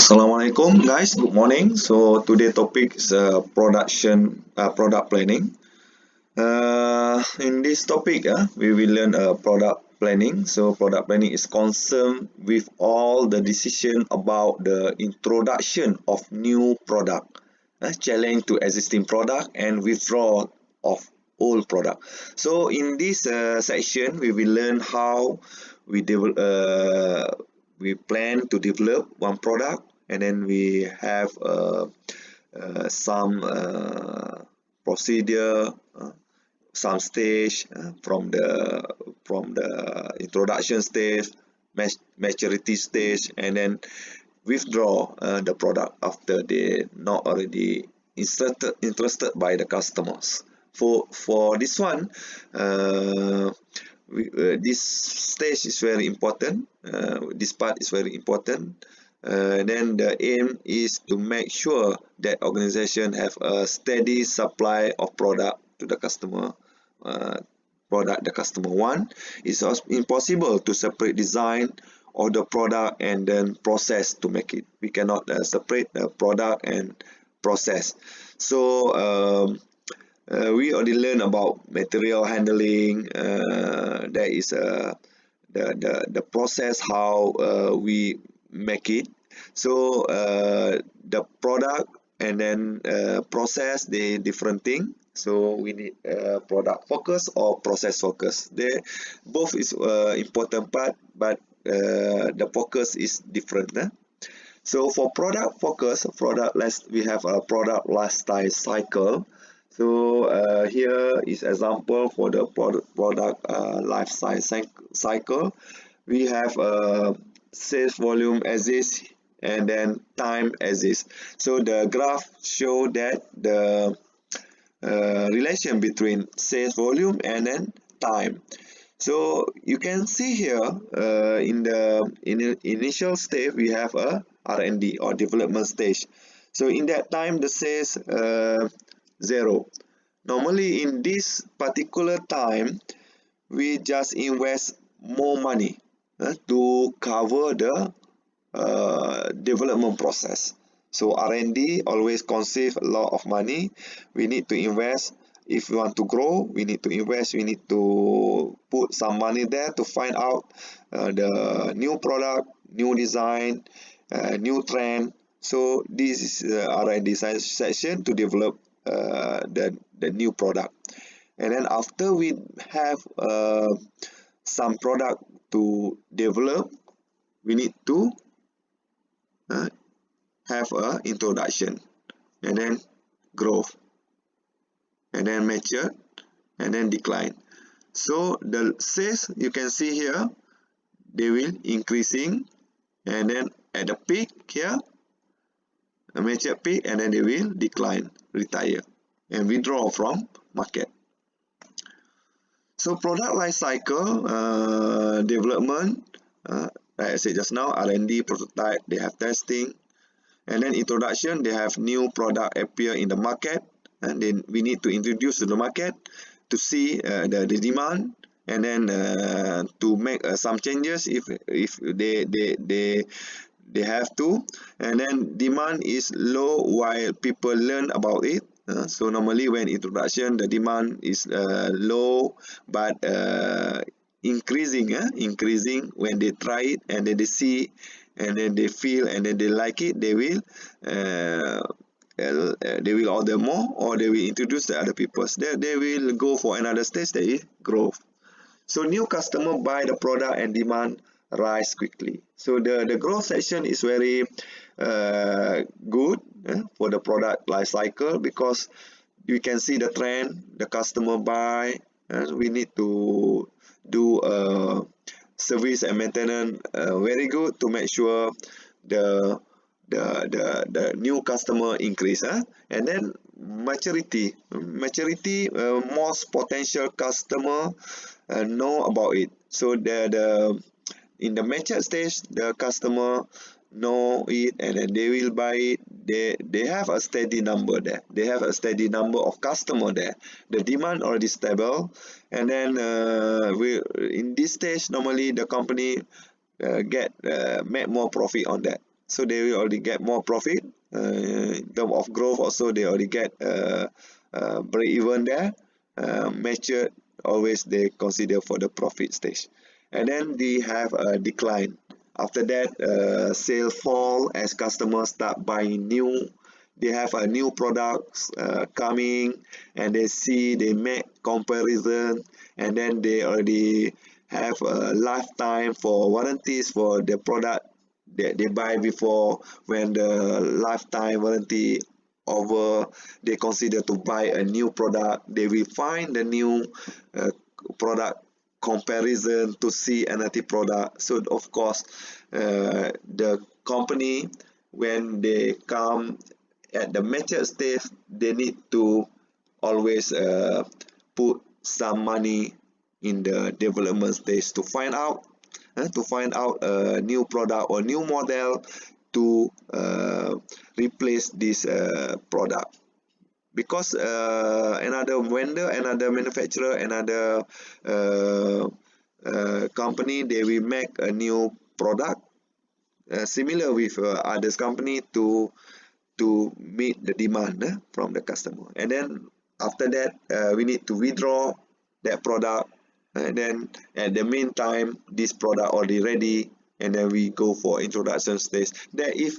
Assalamualaikum guys, good morning. So today topic is product planning. In this topic, we will learn product planning. So product planning is concerned with all the decision about the introduction of new product, challenge to existing product, and withdrawal of old product. So in this section, we will learn how we develop. We plan to develop one product, and then we have some procedure, some stage from the introduction stage, maturity stage, and then withdraw the product after they not already interested by the customers. For this one, this stage is very important. This part is very important. Then the aim is to make sure that organization have a steady supply of product to the customer. Product the customer want. It's also impossible to separate design of the product and then process to make it. We cannot separate the product and process. So we already learned about material handling. There is the process how we make it. So the product and then process, they different thing. So we need product focus or process focus. They both is important part, but the focus is different. So for product focus, we have a product lifestyle cycle. So here is example for the product life cycle. We have sales volume exists and then time exists. So the graph show that the relation between sales volume and then time. So you can see here in the initial stage we have a R&D or development stage. So in that time the sales 0. Normally in this particular time we just invest more money to cover the development process. So R&D always consume a lot of money. We need to invest. If we want to grow, we need to invest. We need to put some money there to find out the new product, new design, new trend. So this is R&D section to develop the new product. And then after we have some product to develop, we need to have a introduction, and then growth, and then mature, and then decline. So the sales you can see here, they will increasing, and then at the peak here, a mature peak, and then they will decline, retire, and withdraw from market. So product life cycle development, like I said just now, R&D, prototype, they have testing, and then introduction, they have new product appear in the market, and then we need to introduce to the market to see the demand, and then to make some changes if they have to. And then demand is low while people learn about it. So normally when introduction, the demand is low, but increasing when they try it, and then they see, and then they feel, and then they like it, they will order more, or they will introduce the other people. They will go for another stage, that is growth. So new customer buy the product and demand rise quickly. So the growth section is very good for the product life cycle, because you can see the trend, the customer buy, and we need to do service and maintenance very good to make sure the new customer increase. And then maturity, most potential customer know about it. So in the mature stage, the customer know it, and then they will buy it. They have a steady number there. They have a steady number of customer there. The demand already stable, and then in this stage normally the company make more profit on that. so they will already get more profit. In terms of growth also, they already get break even there. Mature, always they consider for the profit stage. And then they have a decline. After that, sale fall as customers start buying new. They have a new products coming, and they make comparison, and then they already have a lifetime for warranties for the product that they buy before. When the lifetime warranty over, they consider to buy a new product. They will find the new product comparison to see another product. So of course, the company, when they come at the mature stage, they need to always put some money in the development stage to find out a new product or new model to replace this product. Because another vendor, another manufacturer, another company, they will make a new product similar with others company to meet the demand from the customer. And then after that, we need to withdraw that product, and then at the meantime, this product already ready, and then we go for introduction stage. That if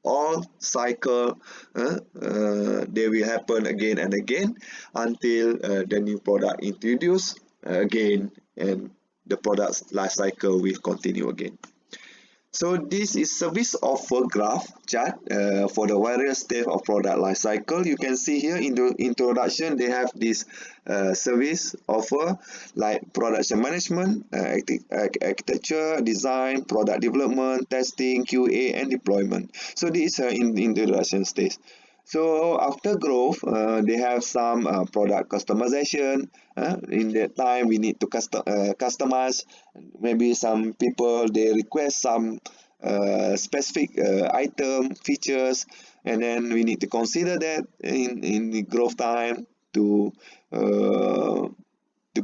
all cycle, they will happen again and again until the new product introduced again, and the product's life cycle will continue again. So this is service offer graph chart for the various stage of product life cycle. You can see here in the introduction, they have this service offer like production management, architecture, design, product development, testing, QA, and deployment. So this is in the introduction stage. So after growth, they have some product customization. In that time, we need to customize. Maybe some people, they request some specific item features, and then we need to consider that in the growth time to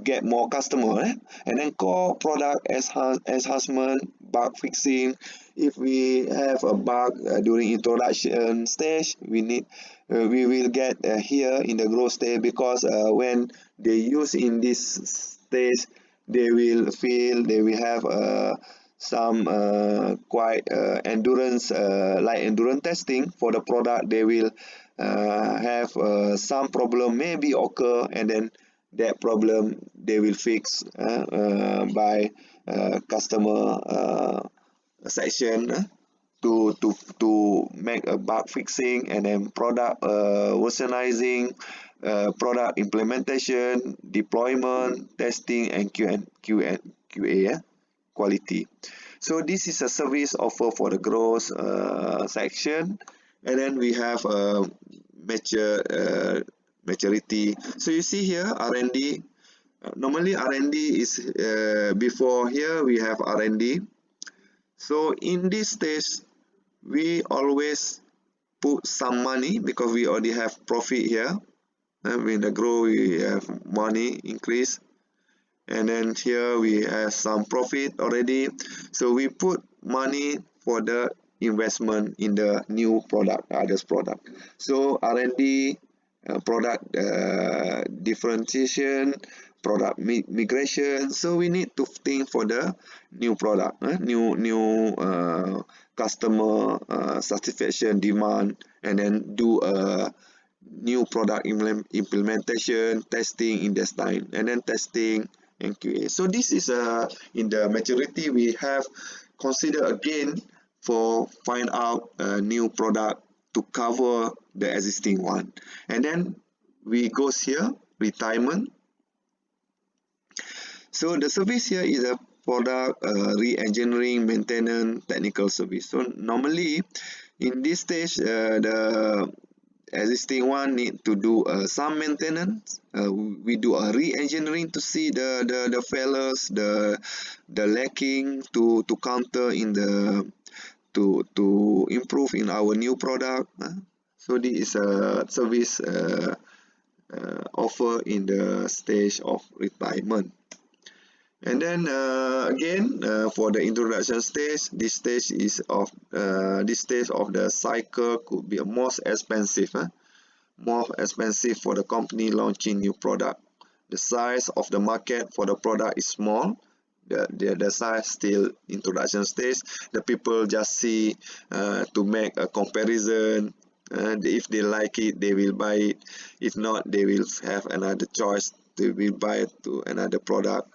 get more customer. And then core product enhancement, bug fixing. If we have a bug during introduction stage, we will get here in the growth stage, because when they use in this stage, they will feel they will have some quite endurance, like endurance testing for the product. They will have some problem maybe occur, and then that problem they will fix by customer section to make a bug fixing, and then product versionizing, product implementation, deployment, testing, and QA quality. So this is a service offer for the growth section. And then we have maturity. So you see here R&D. Normally R&D is before here we have R&D. So in this stage, we always put some money because we already have profit here. And when the grow, we have money increase. And then here we have some profit already. So we put money for the investment in the new product, others product. So R&D, product differentiation, product migration. So we need to think for the new product, new customer satisfaction demand, and then do a new product implementation, testing in this time, and then testing and QA. So this is in the maturity we have consider again for find out a new product to cover the existing one. And then we goes here retirement. So the service here is a product re-engineering, maintenance, technical service. So normally in this stage, the existing one need to do some maintenance. We do a re-engineering to see the failures, the lacking to counter in the to improve in our new product. So this is a service offer in the stage of retirement. And then again for the introduction stage, this stage of the cycle could be most expensive, more expensive for the company launching new product. The size of the market for the product is small. The size still introduction stage. The people just see to make a comparison. If they like it, they will buy it. If not, they will have another choice. They will buy it to another product.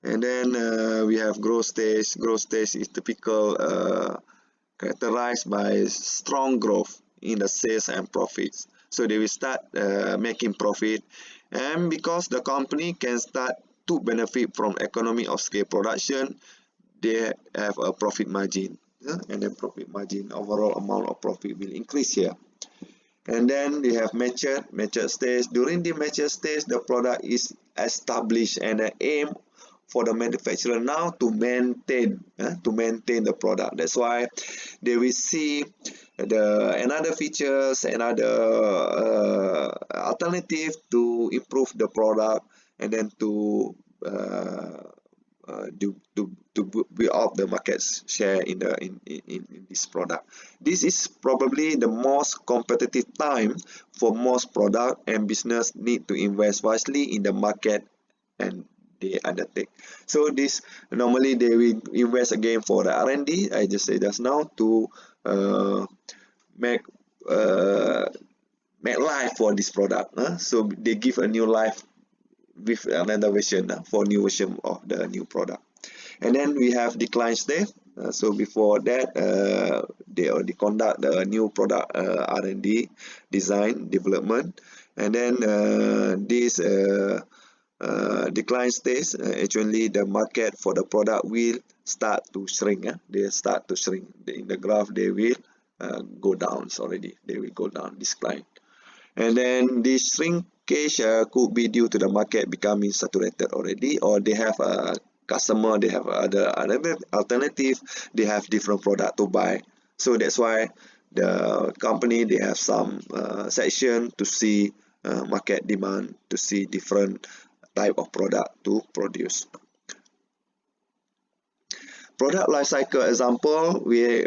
And then we have growth stage. Growth stage is typical characterized by strong growth in the sales and profits. So they will start making profit, and because the company can start to benefit from economy of scale production, they have a profit margin, and then profit margin, overall amount of profit will increase here. And then we have mature stage. During the mature stage, the product is established, and the aim for the manufacturer now to maintain the product. That's why they will see another features, another alternative to improve the product, and then to build up the market share in this product. This is probably the most competitive time for most product, and business need to invest wisely in the market and they undertake. So this normally they will invest again for the R&D. I just said just now to make life for this product. So they give a new life with another version for new version of the new product. And then we have decline stage. So before that, they already conduct the new product R&D, design, development, and then this decline stage, actually the market for the product will start to shrink. They start to shrink. In the graph, they will go down already. They will go down, decline. And then this shrinkage could be due to the market becoming saturated already, or they have a customer, they have other alternative, they have different product to buy. So that's why the company, they have some section to see market demand, to see different type of product to produce. Product life cycle example, we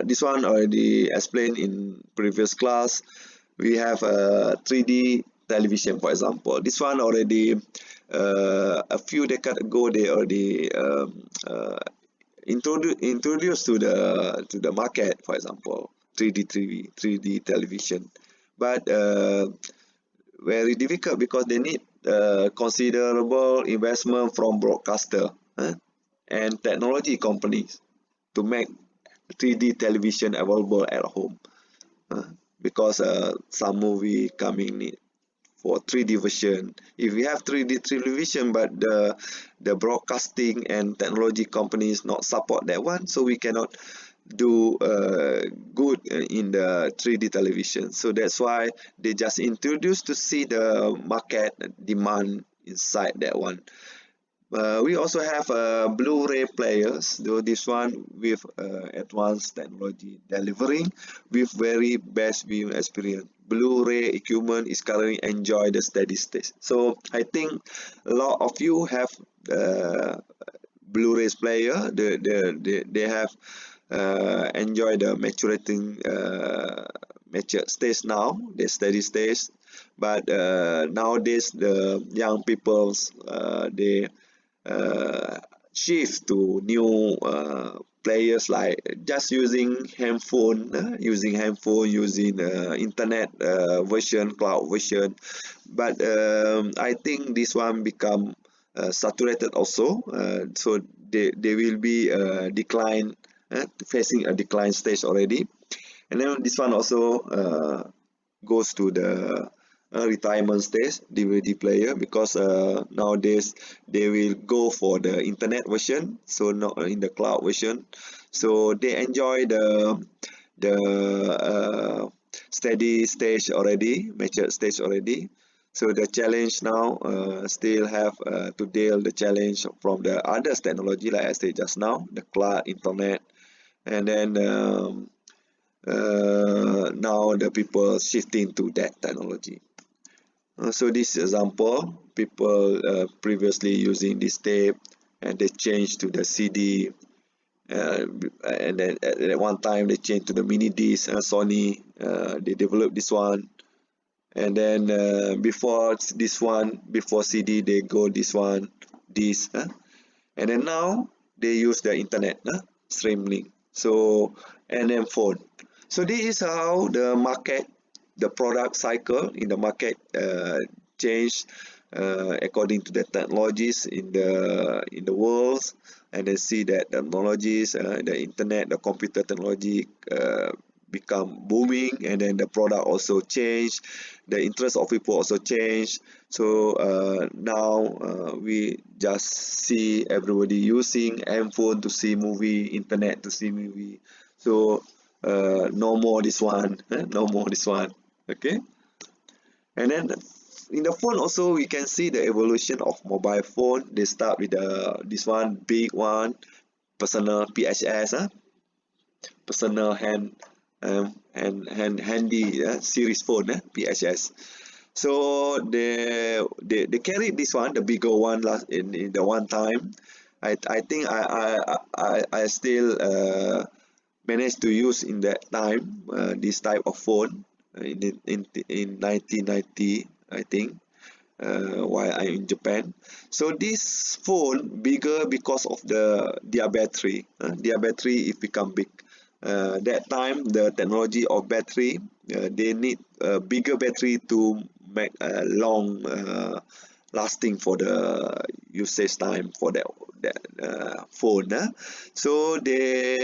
this one already explained in previous class. We have a 3D television, for example. This one already a few decades ago they already introduced to the market, for example, 3D television, but very difficult because they need considerable investment from broadcaster and technology companies to make 3D television available at home, because some movie coming need for 3D version. If we have 3D television but the broadcasting and technology companies not support that one, so we cannot do good in the 3D television. So that's why they just introduced to see the market demand inside that one. We also have Blu-ray players, though this one with advanced technology delivering with very best viewing experience. Blu-ray equipment is currently enjoy the steady state. So I think a lot of you have Blu-ray player. They have enjoy the maturating mature stage now, the steady stage. But nowadays the young peoples they shift to new players, like just using handphone, using internet version, cloud version. But I think this one become saturated also, so they will be decline, facing a decline stage already. And then this one also goes to the retirement stage, DVD player, because nowadays they will go for the internet version, so not in the cloud version. So they enjoy the steady stage already, mature stage already. So the challenge now still have to deal the challenge from the other technology, like I said just now, the cloud, internet, and then now the people shifting to that technology. So this example, people previously using this tape, and they changed to the CD, uh, and then at one time they changed to the mini disc. Sony, they developed this one, and then before this one, before CD, they go this one, this, and then now they use the internet, streaming. So, and then phone. So this is how the market, the product cycle in the market changed according to the technologies in the world, and then see that technologies, the internet, the computer technology become booming, and then the product also change, the interest of people also change. So now we just see everybody using handphone to see movie, internet to see movie. So no more this one, no more this one. Okay, and then in the phone also we can see the evolution of mobile phone. They start with this one big one, personal PHS, personal handy series phone, PHS. So they carried this one, the bigger one, last in the one time. I think I still managed to use in that time this type of phone in 1990, I think, while I'm in Japan. So this phone bigger because of their battery. Their battery it become big. That time the technology of battery, they need a bigger battery to make a long lasting for the usage time for that phone. So they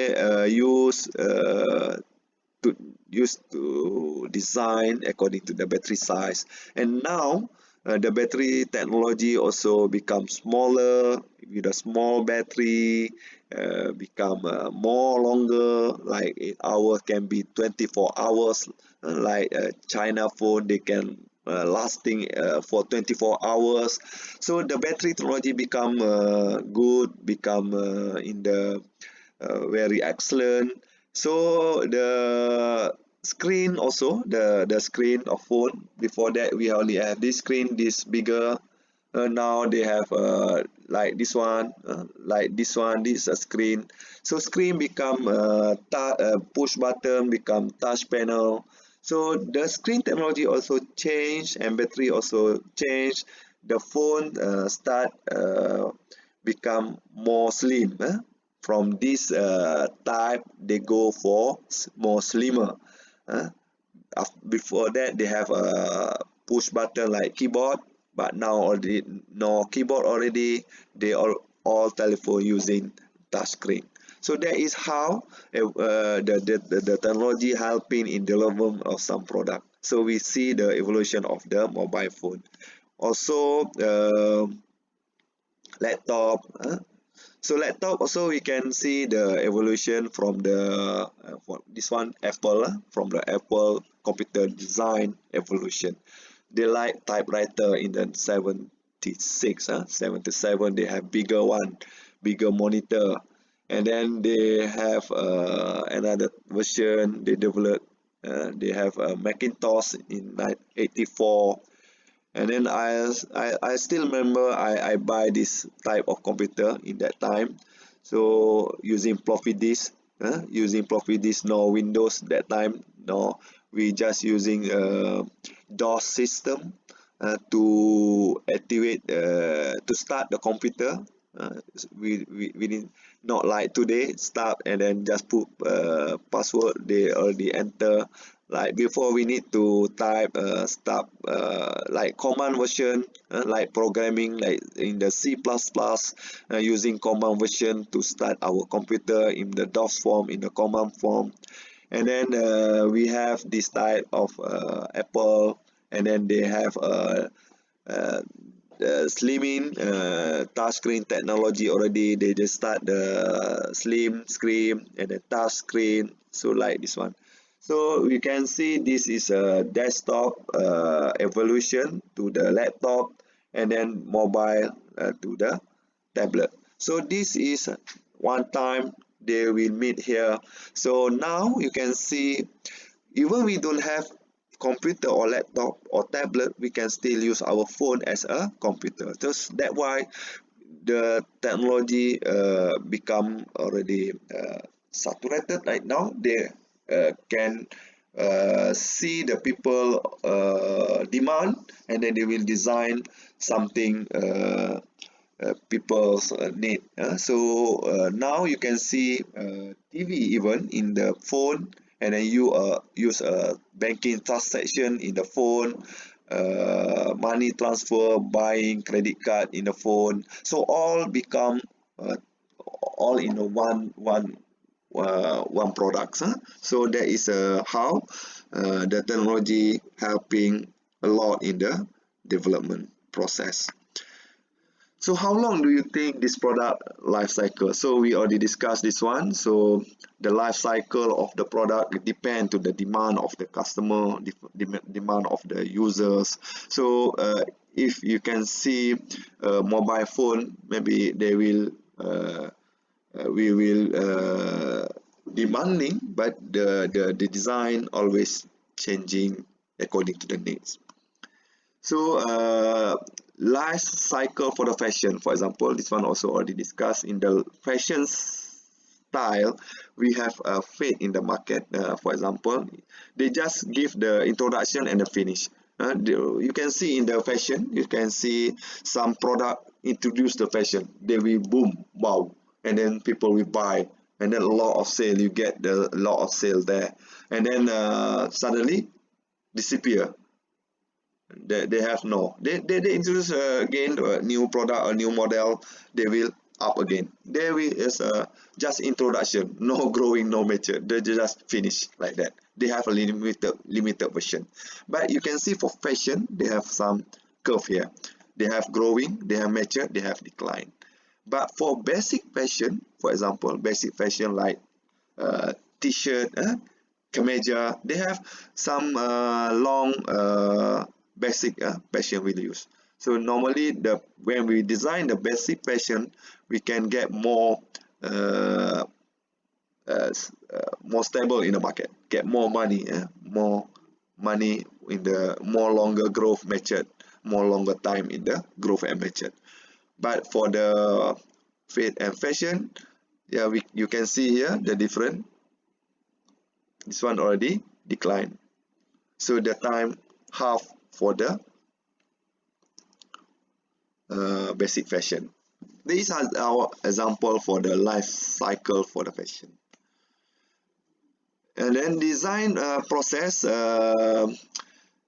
to use to design according to the battery size. And now the battery technology also becomes smaller, with a small battery, become more longer, like 8 hours can be 24 hours, like China phone they can lasting for 24 hours. So the battery technology become good, become in the very excellent. So the screen also, the screen of phone, before that we only have this screen, this bigger. Now they have like this one, this is a screen. So screen become push button, become touch panel. So the screen technology also change, and battery also change. The phone start become more slim. From this type, they go for more slimmer. Uh, Before that, they have a push button like keyboard, but now already no keyboard already. They all telephone using touchscreen. So that is how the technology helping in development of some product. So we see the evolution of the mobile phone. Also, laptop. So laptop also we can see the evolution from this one Apple, from the Apple computer design evolution. They like typewriter in the 76, 77 they have bigger one, bigger monitor, and then they have another version they develop. They have a Macintosh in 84, and then I still remember I buy this type of computer in that time. So using floppy disk, no Windows that time, no, we just using DOS system to activate to start the computer. We didn't, not like today, start and then just put password, they already enter. Like before we need to type start like command version, like programming like in the C++, using command version to start our computer in the DOS form, in the command form. And then we have this type of Apple, and then they have uh, slimming touchscreen technology already. They just start the slim screen and the touch screen, so like this one. So we can see this is a desktop evolution to the laptop, and then mobile to the tablet. So this is one time they will meet here. So now you can see, even we don't have computer or laptop or tablet, we can still use our phone as a computer. So that's why the technology become already saturated right now. They can see the people demand, and then they will design something people's need. So now you can see TV even in the phone, and then you use a banking transaction in the phone, money transfer, buying credit card in the phone. So all become all in a one products. So that is how the technology helping a lot in the development process. So how long do you think this product life cycle? So we already discussed this one. So the life cycle of the product depend to the demand of the customer, demand of the users. So if you can see a mobile phone, maybe they will we will demanding, but the design always changing according to the needs. So life cycle for the fashion, for example, this one also already discussed. In the fashion style, we have a fate in the market. For example, they just give the introduction and the finish. You can see in the fashion, you can see some product introduce the fashion, they will boom, wow, and then people will buy, and then a lot of sale, you get the lot of sale there, and then suddenly disappear. They have no, they introduce again a new product, a new model, they will up again. There is just introduction, no growing, no mature, they just finish like that. They have a limited version. But you can see for fashion, they have some curve here. They have growing, they have mature, they have decline. But for basic fashion, for example, basic fashion like t-shirt, kemeja, they have some long basic fashion we'll use. So normally when we design the basic fashion, we can get more more stable in the market, get more money in the more longer growth method, more longer time in the growth and method. But for the fit and fashion, yeah, you can see here the different. This one already declined. So the time half for the basic fashion. These are our example for the life cycle for the fashion. And then design process.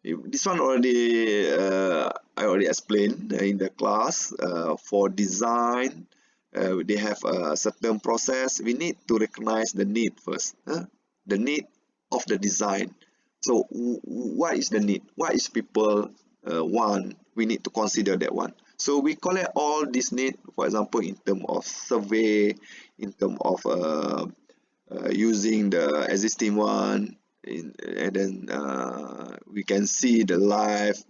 This one already I already explained in the class. For design, they have a certain process. We need to recognize the need first. The need of the design. So what is the need? What is people want? We need to consider that one. So we collect all these need, for example, in terms of survey, in terms of using the existing one, and then we can see the live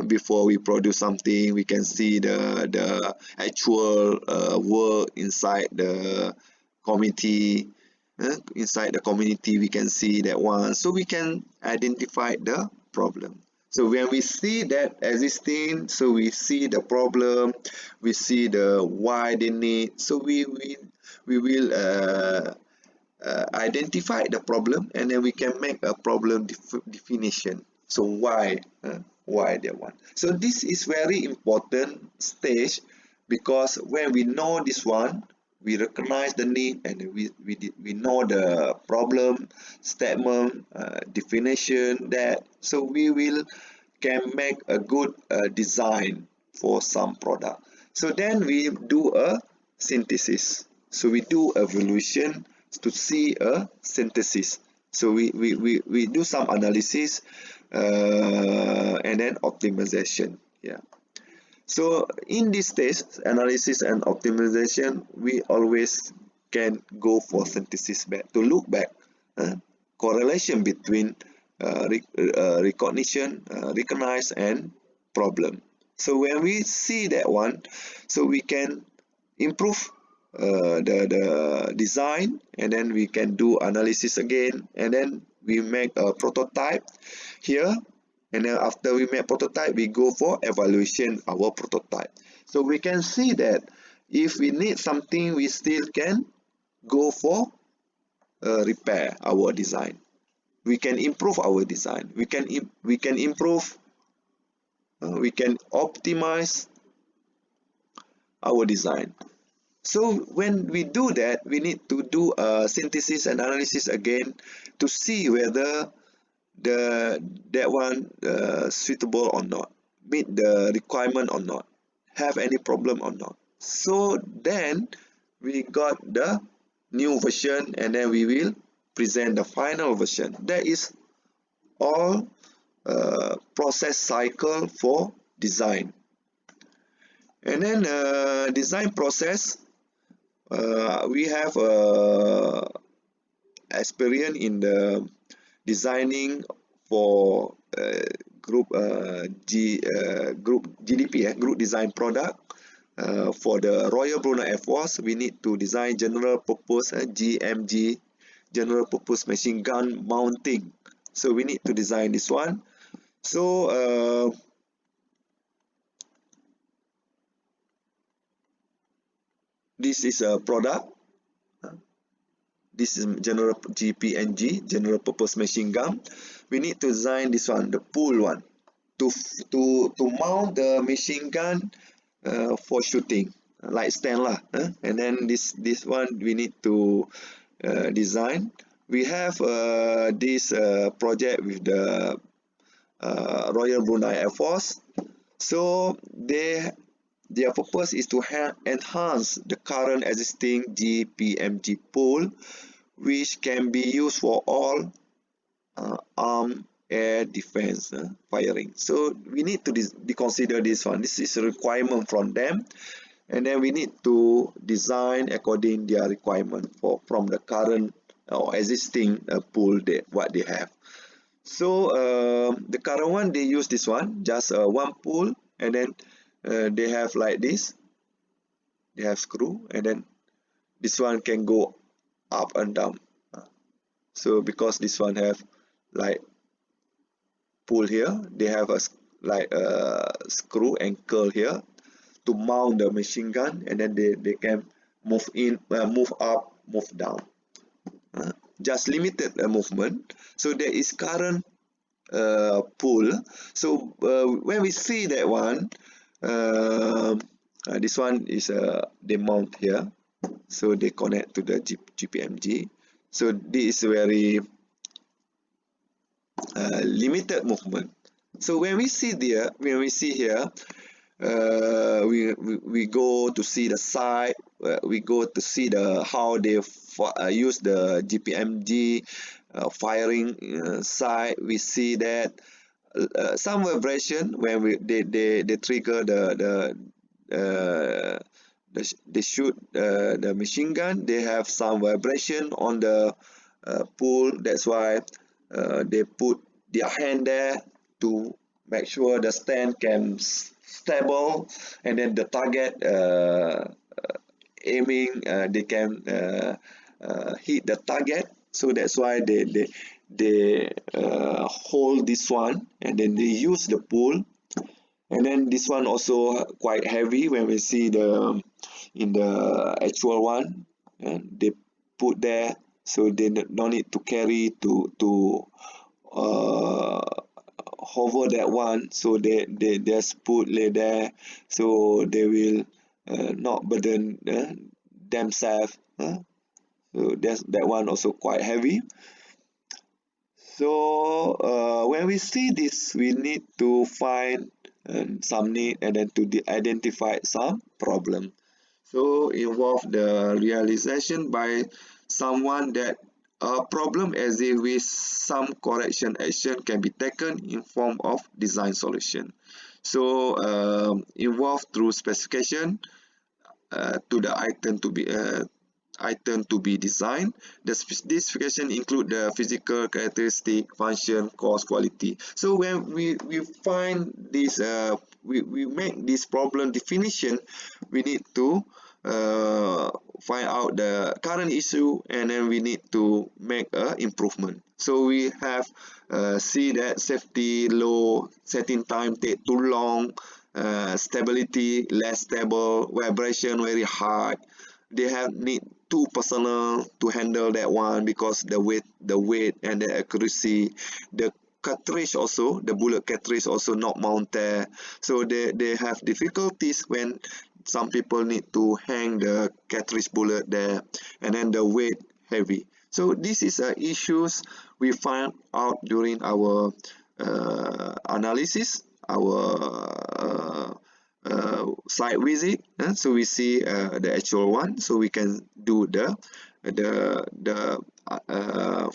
before we produce something. We can see the actual work inside the committee. Inside the community, we can see that one, so we can identify the problem. So when we see that existing, so we see the problem, we see the why they need, so we will identify the problem, and then we can make a problem definition. So why they want. So this is very important stage, because when we know this one, we recognize the need, and we know the problem statement, definition, that so we can make a good design for some product. So then we do a synthesis. So we do evaluation to see a synthesis. So we do some analysis and then optimization. Yeah. So in this stage, analysis and optimization, we always can go for synthesis back, to look back, correlation between recognition, recognize, and problem. So when we see that one, so we can improve the design, and then we can do analysis again, and then we make a prototype here, and then after we make prototype, we go for evaluation our prototype. So we can see that if we need something, we still can go for repair our design. We can improve our design. We can improve. We can optimize our design. So when we do that, we need to do a synthesis and analysis again to see whether that one suitable or not, meet the requirement or not, have any problem or not. So then we got the new version, and then we will present the final version. That is all process cycle for design. And then design process, we have experience in the designing for group GDP, group design product. For the Royal Brunei Air Force, we need to design general purpose GMG, general purpose machine gun mounting. So we need to design this one. So this is a product. This is general GPNG, general purpose machine gun. We need to design this one, the pull one, to mount the machine gun for shooting, like stand lah. And then this one we need to design. We have this project with the Royal Brunei Air Force. So their purpose is to enhance the current existing GPMG pool, which can be used for all armed air defense firing. So we need to consider this one. This is a requirement from them, and then we need to design according their requirement from the current or existing pool what they have. So the current one, they use this one, just one pool, and then they have like this. They have screw, and then this one can go up and down. So because this one have like pull here, they have a screw and curl here to mount the machine gun, and then they can move in, move up, move down. Just limited movement. So there is current pull. So when we see that one, this one is they mount here, so they connect to the GPMG. So this is very limited movement. So when we see here, we go to see the site. We go to see how they use the GPMG firing site. We see that some vibration when they trigger they shoot the machine gun. They have some vibration on the pool. That's why they put their hand there to make sure the stand can stable, and then the target aiming, they can hit the target. So that's why they hold this one, and then they use the pull. And then this one also quite heavy when we see in the actual one, and they put there, so they don't need to carry to hover that one. So they just put there, so they will not burden themselves. So that one also quite heavy. So when we see this, we need to find some need, and then to identify some problem. So involve the realization by someone that a problem exists with some correction action can be taken in form of design solution. So involved through specification to the item to be designed. The specification include the physical characteristic, function, cost, quality. So when we find this, we make this problem definition, we need to find out the current issue, and then we need to make a improvement. So we have see that safety low, setting time take too long, stability less stable, vibration very high. They have need two personnel to handle that one because the weight and the accuracy. The cartridge also, the bullet cartridge also not mounted, so they have difficulties when some people need to hang the cartridge bullet there, and then the weight heavy. So this is issues we find out during our analysis, our site visit. So we see the actual one, so we can do the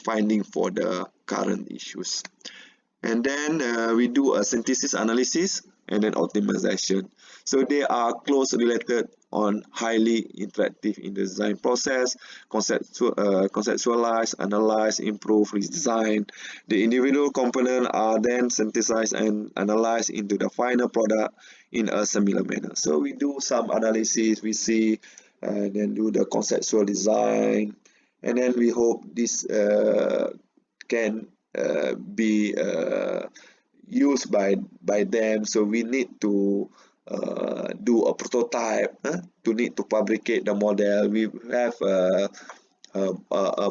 finding for the current issues. And then we do a synthesis analysis and then optimization. So they are close related on highly interactive in the design process, conceptualize, analyze, improve, redesign. The individual components are then synthesized and analyzed into the final product in a similar manner. So we do some analysis, we see, and then do the conceptual design, and then we hope this can be used by them. So we need to do a prototype, to need to fabricate the model. We have a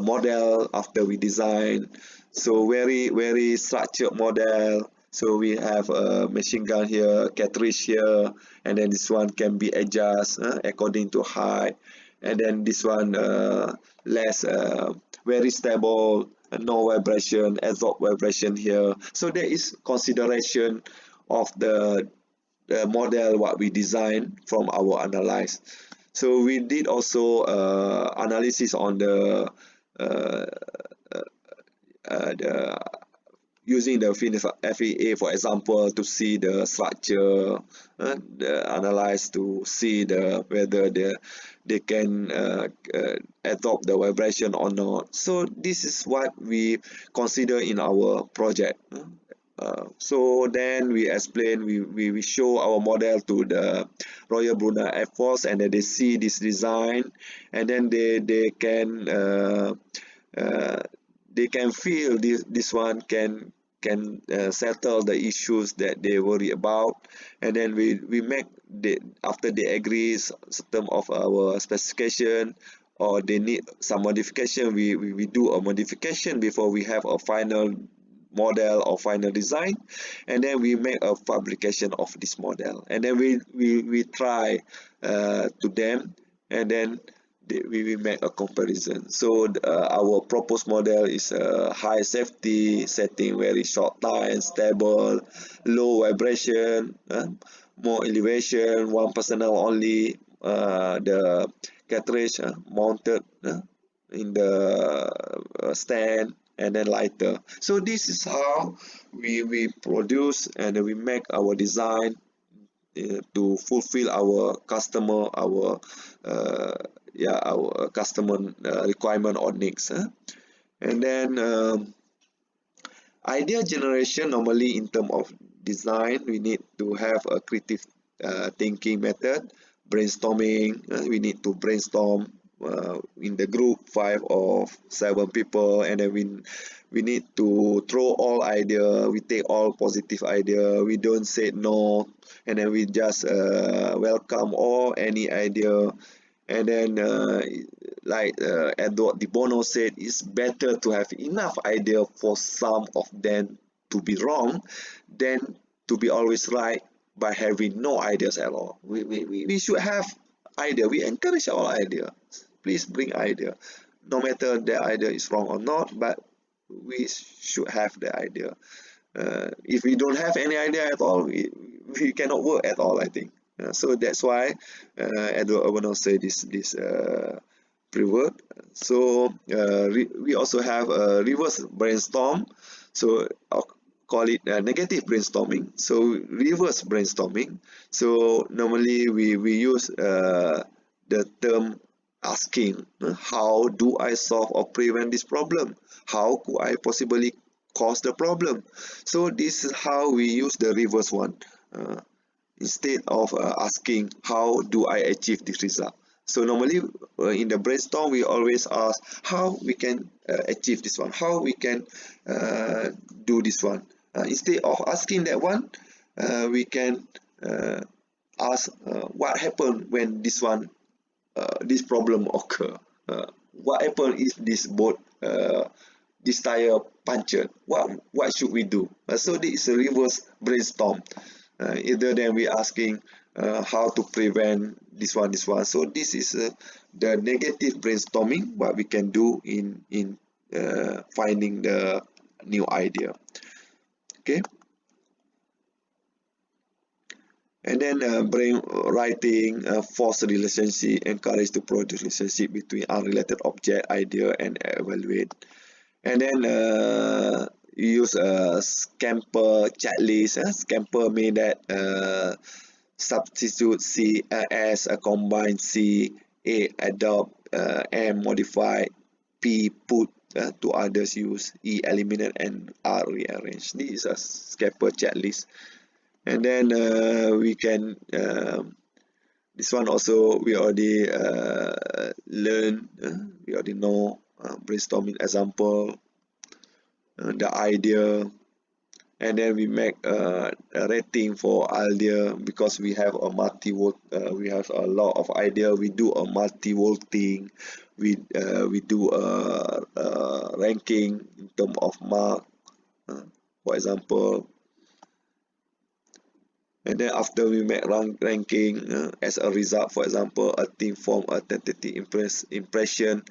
model after we design, so very structured model. So we have a machine gun here, cartridge here, and then this one can be adjusted according to height, and then this one less very stable, no vibration, absorb vibration here. So there is consideration of the model what we design from our analyze. So we did also analysis on the using the FEA, for example, to see the structure, analyze to see whether they can absorb the vibration or not. So this is what we consider in our project. So then we explain, we show our model to the Royal Brunei Air Force, and then they see this design, and then they can feel this one can settle the issues that they worry about. And then we make after they agree some of our specification, or they need some modification, we do a modification before we have a final model or final design, and then we make a fabrication of this model, and then we try to them, and then we will make a comparison. So our proposed model is high safety, setting very short time, stable, low vibration, more elevation, one personnel only, the cartridge mounted in the stand, and then lighter. So this is how we produce and we make our design to fulfill our customer, our customer requirement or needs. And then idea generation, normally in terms of design, we need to have a creative thinking method, brainstorming. We need to brainstorm in the group 5 or 7 people, and then we need to throw all idea, we take all positive idea, we don't say no, and then we just welcome all any idea. And then like Edward de Bono said, it's better to have enough idea for some of them to be wrong than to be always right by having no ideas at all. We should have idea. We encourage our idea. Please bring idea, no matter the idea is wrong or not, but we should have the idea. If we don't have any idea at all, we cannot work at all, I think. So that's why Edward Urbano say this pre-word. So we also have a reverse brainstorm. So I'll call it negative brainstorming. So reverse brainstorming. So normally we use the term asking, how do I solve or prevent this problem? How could I possibly cause the problem? So this is how we use the reverse one. Instead of asking, how do I achieve this result? So normally in the brainstorm, we always ask how we can achieve this one, how we can do this one. Instead of asking that one, we can ask what happened when this problem occur. What happened if this boat, this tire punctured? What should we do? So this is a reverse brainstorm. Either than we asking how to prevent this one. So this is the negative brainstorming what we can do in finding the new idea. Okay. And then brain writing, force relationship, encourage to produce relationship between unrelated object, idea, and evaluate. And then use a scamper checklist. Scamper mean that substitute C as a combine, C A adopt, M modify, P put to others use, E eliminate, and R rearrange. This is a scamper checklist. And then we can this one also we already learn, we already know brainstorming example, the idea, and then we make a rating for idea because we have a we have a lot of idea. We do a multi-voting, we do a ranking in terms of mark, for example. And then after we make ranking, as a result, for example, a team form a tentative impression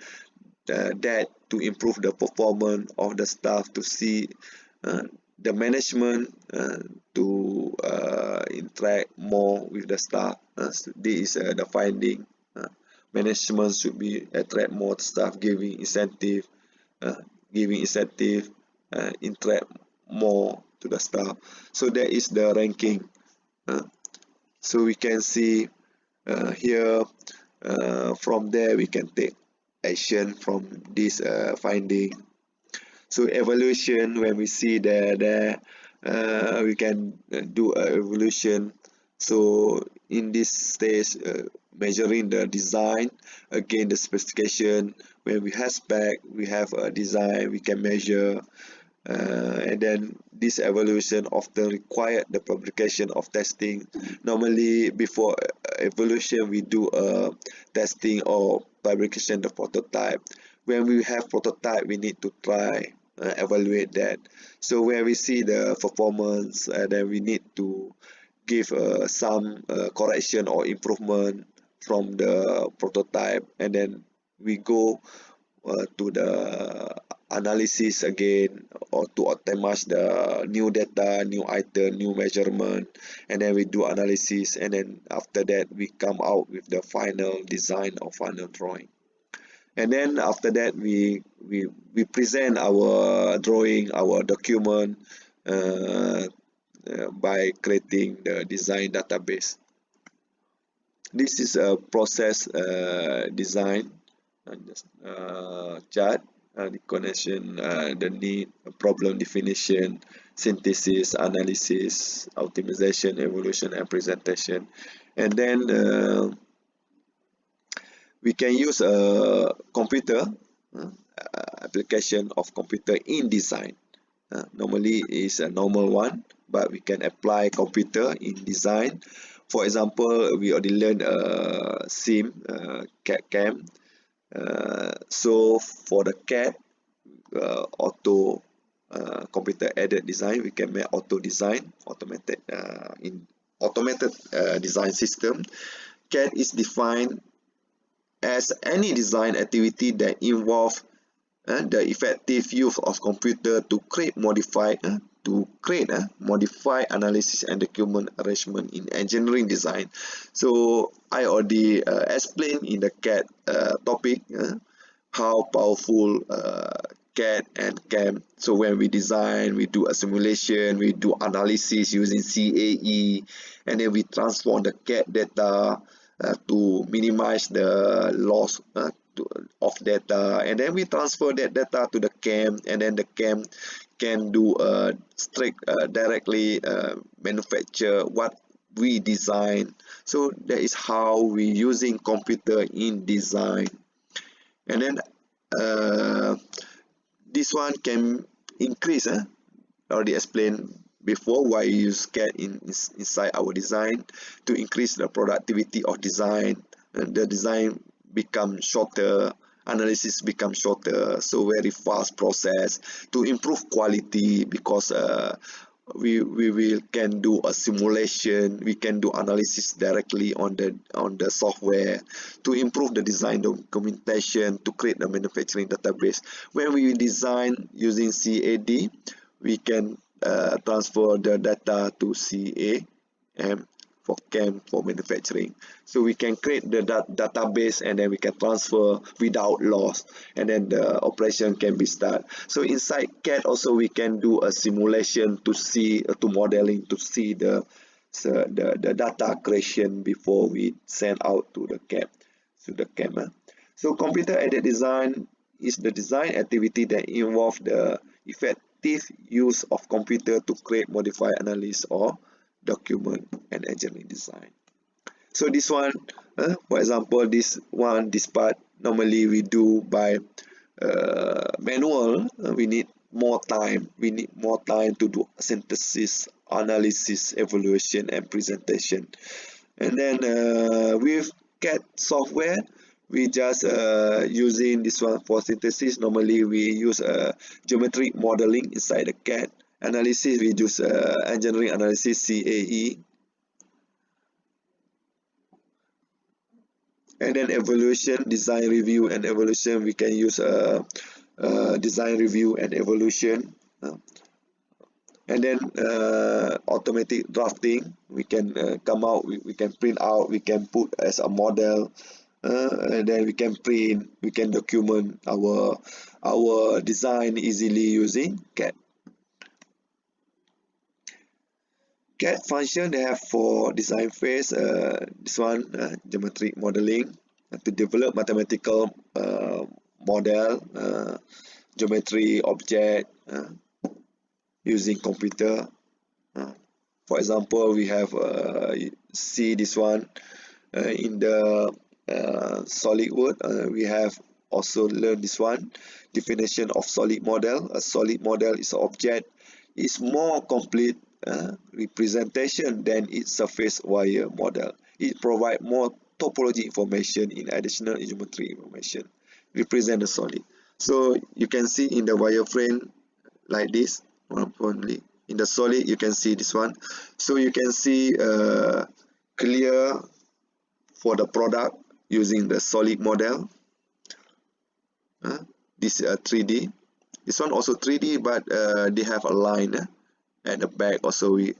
that to improve the performance of the staff, to see the management to interact more with the staff. So this is the finding. Management should be attract more staff, giving incentive, interact more to the staff. So that is the ranking. So we can see here, from there we can take action from this finding. So evaluation, when we see there we can do evaluation. So in this stage, measuring the design, again the specification. When we have spec, we have a design, we can measure. And then this evaluation often required the publication of testing. Normally before evaluation we do a testing or publication the prototype. When we have prototype, we need to try evaluate that. So when we see the performance, then we need to give some correction or improvement from the prototype, and then we go to the analysis again, or to optimize the new data, new item, new measurement, and then we do analysis, and then after that we come out with the final design or final drawing. And then after that we present our drawing, our document, by creating the design database. This is a process design chart, the connection, the need, problem definition, synthesis, analysis, optimization, evolution, and presentation. And then we can use a computer application of computer in design. Normally is a normal one, but we can apply computer in design. For example, we already learned CAD CAM. So for the CAD auto computer aided design, we can make auto design, automated design system. CAD is defined as any design activity that involves the effective use of computer to create, modify, analysis, and document arrangement in engineering design. So I already explained in the CAD topic how powerful CAD and CAM. So when we design, we do a simulation, we do analysis using CAE, and then we transform the CAD data to minimize the loss of data, and then we transfer that data to the CAM, and then the CAM can do strict directly manufacture what we design. So that is how we using computer in design. And then this one can increase, already explained before why you use CAD inside our design, to increase the productivity of design, and the design become shorter, analysis become shorter, so very fast process, to improve quality, because we will can do a simulation, we can do analysis directly on the software, to improve the design documentation, to create the manufacturing database. When we design using CAD, we can transfer the data to CAM for CAM for manufacturing. So we can create the database, and then we can transfer without loss, and then the operation can be started. So inside CAD also we can do a simulation to see, to modeling, to see the data creation before we send out to the CAM. So computer aided design is the design activity that involve the effective use of computer to create, modify, analyze, or document and engineering design. So this one, for example, this part normally we do by manual. We need more time. We need more time to do synthesis, analysis, evaluation, and presentation. And then with CAD software, we just using this one for synthesis. Normally we use geometric modeling inside the CAD. Analysis, we use engineering analysis, CAE. And then evaluation, design review and evaluation, we can use design review and evaluation. And then automatic drafting, we can come out, we can print out, we can put as a model, and then we can print, we can document our design easily using CAD. CAD function they have for design phase, this one, geometric modeling, to develop mathematical model, geometry object using computer. For example, we have see this one in the SolidWorks. We have also learned this one, definition of solid model. A solid model is an object, is more complete representation than its surface wire model. It provides more topology information in additional geometry information. Represent the solid. So you can see in the wireframe like this. Only in the solid you can see this one. So you can see clear for the product using the solid model. This 3D. This one also 3D, but they have a line. At the back also we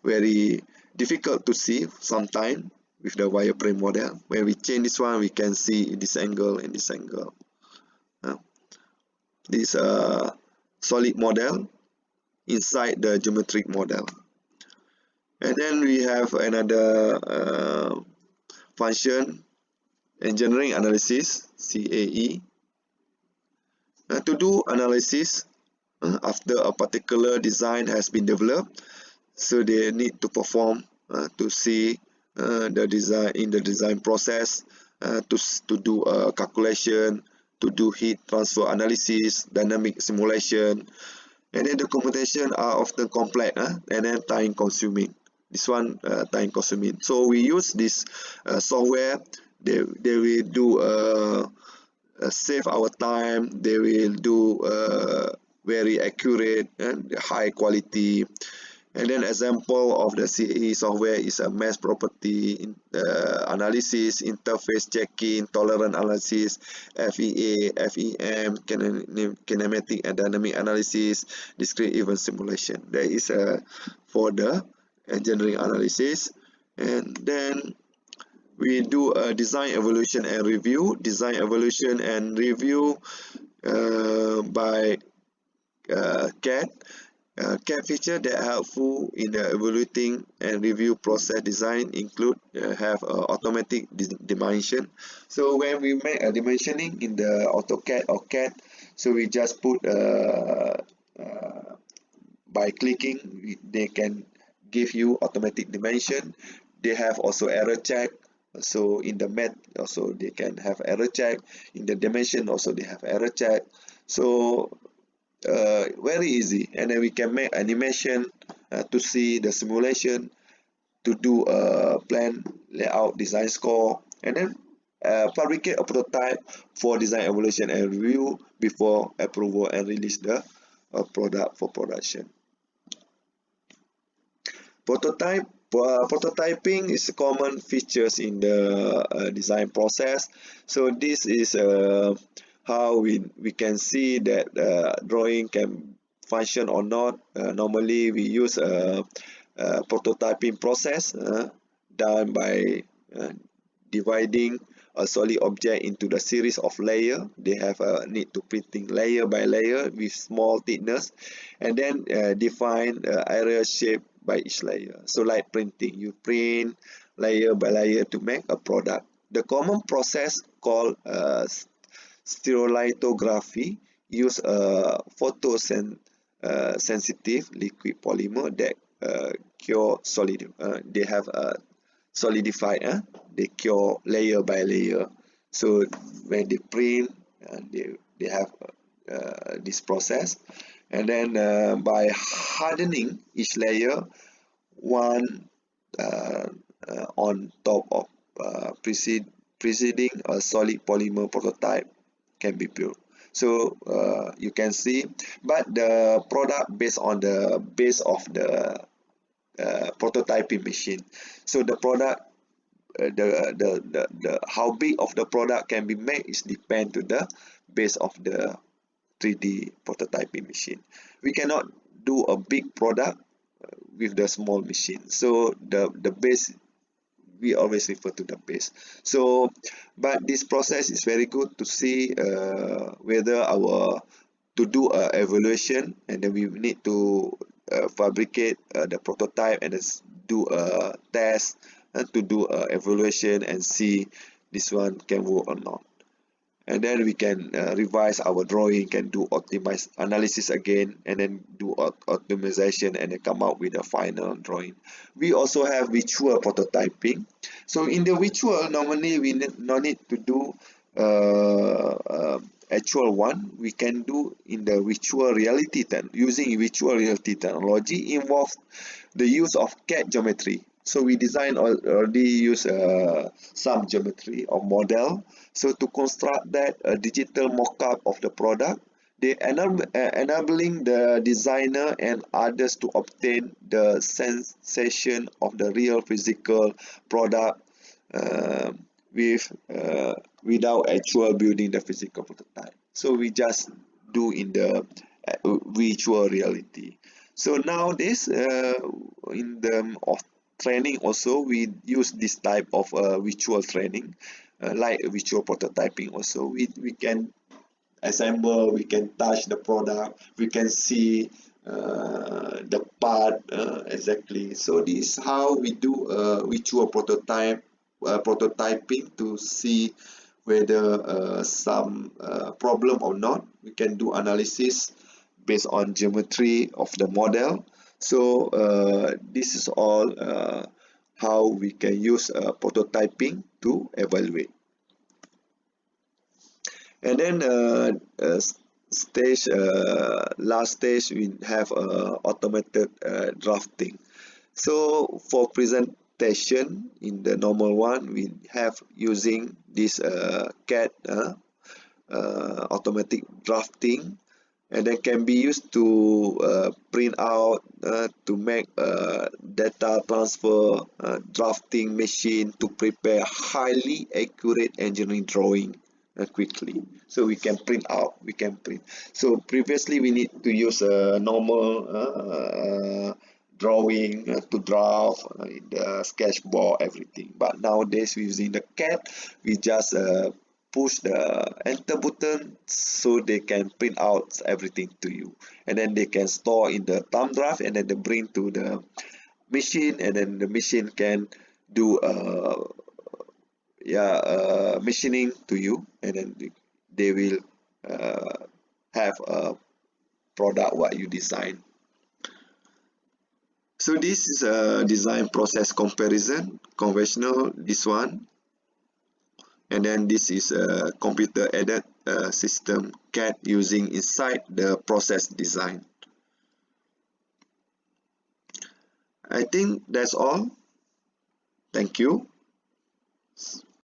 very difficult to see sometime with the wireframe model. When we change this one, we can see this angle and this angle. This solid model inside the geometric model. And then we have another function, engineering analysis, CAE. To do analysis after a particular design has been developed, so they need to perform to see the design in the design process, to do a calculation, to do heat transfer analysis, dynamic simulation, and then the computation are often complex and then time consuming. This one time consuming. So we use this software. They will do save our time. They will do very accurate and high quality. And then example of the CAE software is a mesh property analysis, interface checking, tolerance analysis, FEA, FEM, kinematic and dynamic analysis, discrete event simulation. That is for the engineering analysis. And then we do a design evaluation and review. Design evaluation and review by CAD. CAD feature that are helpful in the evaluating and review process design include have automatic dimension. So when we make a dimensioning in the AutoCAD or CAD, so we just put by clicking they can give you automatic dimension. They have also error check. So in the math also they can have error check. In the dimension also they have error check. So very easy, and then we can make animation to see the simulation, to do a plan, layout, design score, and then fabricate a prototype for design evaluation and review before approval and release the product for production. Prototyping is a common features in the design process. So this is how we can see that drawing can function or not. Normally we use a prototyping process done by dividing a solid object into the series of layer. They have a need to printing layer by layer with small thickness, and then define area shape by each layer. So like printing, you print layer by layer to make a product. The common process called stereolithography use a sensitive liquid polymer that cure solid. They have solidified. They cure layer by layer. So when they print, they have this process, and then by hardening each layer one on top of preceding a solid polymer prototype can be built. So you can see, but the product based on the base of the prototyping machine. So the product, the how big of the product can be made is depend to the base of the 3D prototyping machine. We cannot do a big product with the small machine. So the base, we always refer to the base. So but this process is very good to see whether our to do a evaluation, and then we need to fabricate the prototype and do a test to do a evaluation and see this one can work or not. And then we can revise our drawing, can do optimize analysis again, and then do optimization, and then come out with a final drawing. We also have virtual prototyping. So in the virtual, normally we no need to do actual one. We can do in the virtual reality. Using virtual reality technology involves the use of CAD geometry. So we design already use some geometry or model. So to construct that a digital mock-up of the product, they enabling the designer and others to obtain the sensation of the real physical product without actual building the physical prototype. So we just do in the virtual reality. So nowadays, in the training also, we use this type of virtual training, like virtual prototyping also. We can assemble, we can touch the product, we can see the part exactly. So this is how we do virtual prototyping to see whether some problem or not. We can do analysis based on geometry of the model. So this is all how we can use prototyping to evaluate. And then last stage, we have automated drafting. So for presentation in the normal one, we have using this CAD automatic drafting, and then can be used to print out to make data transfer drafting machine to prepare highly accurate engineering drawing quickly. So we can print out, we can print. So previously we need to use a normal drawing to draft in the sketchboard, everything. But nowadays using the CAD, we just push the enter button so they can print out everything to you, and then they can store in the thumb drive, and then they bring to the machine, and then the machine can do machining to you, and then they will have a product what you design. So this is a design process comparison, conventional, this one, and then this is a computer aided system CAD using inside the process design. I think that's all. Thank you.